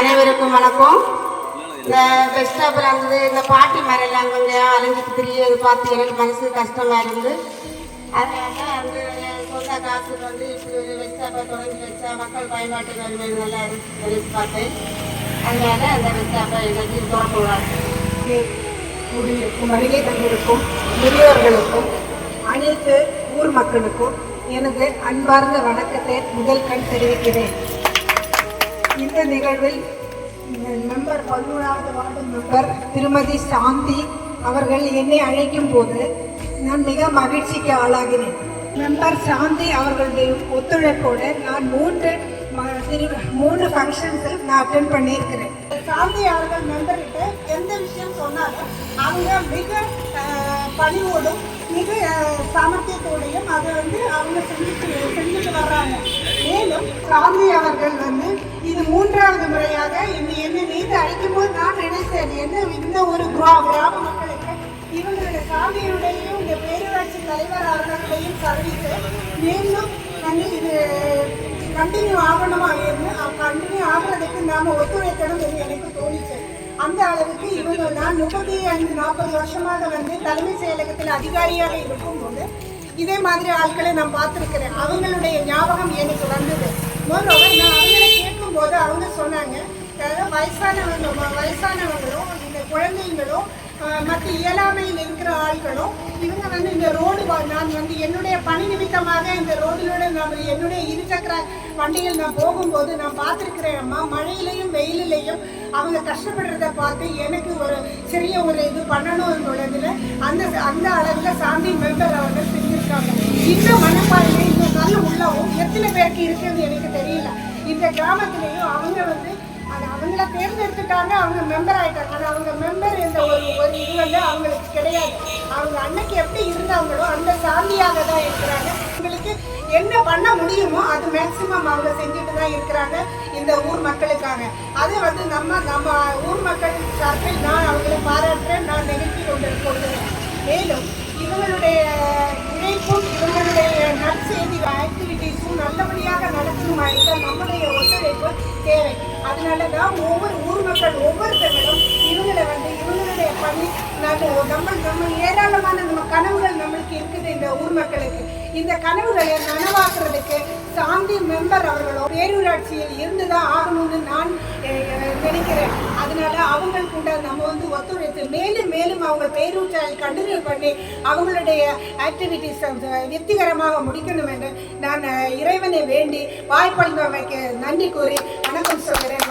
அனைவருக்கும் வணக்கம். இந்த பஸ் ஸ்டாப்பில் இருந்தது இந்த பாட்டி மரெல்லாம் கொஞ்சம் அலைஞ்சிட்டு திரியாது பார்த்து எனக்கு மனசு கஷ்டமாக இருந்து அதனால அந்த சொந்த காசுக்கு வந்து இப்படி ஒரு பஸ் ஸ்டாப்பை தொடங்கி வச்சா மக்கள் பயன்பாட்டுக்கு வருவது நல்லா நினைச்சு பார்த்தேன். அதனால அந்த பஸ் ஸ்டாப்பை எனக்கு திறக்கக்கூடாது. வருகை தந்திருக்கும் முதியோர்களுக்கும் அனைத்து ஊர் மக்களுக்கும் எனது அன்பார்ந்த வணக்கத்தை முதல் கண் தெரிவிக்கிறேன். இந்த நிகழ்வில் மெம்பர் 11வது வார்டு மெம்பர் திருமதி சாந்தி அவர்கள் என்னை அழைக்கும் போது நான் மிக மகிழ்ச்சிக்கு ஆளாகினேன். மெம்பர் சாந்தி அவர்களுடைய ஒத்துழைப்போடு நான் மூன்று ஃபங்க்ஷன்ஸை நான் அட்டென்ட் பண்ணியிருக்கிறேன். சாந்தி அவர்கள் மெம்பர்கிட்ட எந்த விஷயம் சொன்னாலும் அவங்க மிக பணிவோடும் மிக சாமர்த்தியத்தோடையும் அதை அவங்க செஞ்சுட்டு வர்றாங்க. மேலும் சாந்தி அவர்கள் இது 3வது முறையாக என்னை மீது அழைக்கும் போது நான் நினைத்தேன் இந்த ஒரு கிராம மக்களுக்கு இவங்களுடைய சாந்தியுடையும் இந்த பேரூராட்சி தலைவர் அவர்களுடையும் சர்வீஸ் மேலும் இது கண்டினியூ கண்டினியூ ஆகிறதுக்கு நாம் ஒத்துழைக்கணும் என்று எனக்கு தோணிச்சு. அந்த அளவுக்கு இவங்க நான் 35-40 வருஷமாக தலைமை செயலகத்தில் அதிகாரியாக இருக்கும்போது இதே மாதிரி ஆட்களை நான் பார்த்துருக்கிறேன். அவங்களுடைய ஞாபகம் எனக்கு வந்தது. மோரோவர் நான் அவங்களை கேட்கும்போது அவங்க சொன்னாங்க, வயசானவங்களும் இந்த குழந்தைங்களும் மற்ற இயலாமையில் இருக்கிற ஆட்களும் இவங்க இந்த ரோடு நான் என்னுடைய பணி நிமித்தமாக இந்த ரோடிலோட என்னுடைய இருசக்கர வண்டிகள் நான் போகும்போது நான் பார்த்துருக்கிறேன் அம்மா. மழையிலையும் வெயிலிலையும் அவங்க கஷ்டப்படுறத பார்த்து எனக்கு ஒரு சிறிய ஒரு இது பண்ணணும்ன்றதுல அந்த அளவில் சாந்தி மெம்பர் அவர்கள் செஞ்சுருக்காங்க. இந்த மனப்பான்மை இந்த நல்ல உள்ளவும் எத்தனை பேருக்கு இருக்குன்னு எனக்கு தெரியல. இந்த கிராமத்திலையும் அவங்க அவங்கள தேர்ந்தெடுத்துட்டாங்க, அவங்க மெம்பர் ஆகிட்டாங்க. ஆனால் அவங்க மெம்பர் என்ற ஒரு இது அவங்களுக்கு கிடையாது. அவங்க அன்னைக்கு எப்படி இருந்தாங்களோ அந்த சாந்தியாக தான் இருக்கிறாங்க. அவங்களுக்கு என்ன பண்ண முடியுமோ அது மேக்சிமம் அவங்க செஞ்சுட்டு தான் இருக்கிறாங்க இந்த ஊர் மக்களுக்காக. அது நம்ம ஊர் மக்கள் சார்பில் நான் அவங்களை பாராட்டுறேன், நான் நிகழ்த்தி கொண்டிருக்கிறேன். மேலும் இவங்களுடைய உழைப்பும் இவங்களுடைய நற்செய்தி ஆக்டிவிட்டீஸும் நல்லபடியாக நடக்கணுமாயிருந்தால் நம்முடைய ஒத்துழைப்பு தேவை. அதனால தான் ஒவ்வொரு ஊர் மக்கள் ஒவ்வொருத்தர்களும் இவங்களுடைய பணி நம்ம ஏராளமான கனவுகள் நம்மளுக்கு இருக்குது. இந்த ஊர் மக்களுக்கு இந்த கனவுகளை நனவாக்குறதுக்கு சாந்தி மெம்பர் அவர்களோ பேரூராட்சியில் இருந்துதான் ஆகணும்னு நான் நினைக்கிறேன். அதனால அவங்களுக்கு கூட நம்ம ஒத்துழைத்து மேலும் அவங்க பேரூராட்சியை கண்டினியூ பண்ணி அவங்களுடைய ஆக்டிவிட்டிஸ் வெற்றிகரமாக முடிக்கணும் என்று நான் இறைவனை வேண்டி வாய்ப்பளித்தமைக்கு நன்றி கூறி வணக்கம் சொல்கிறேன்.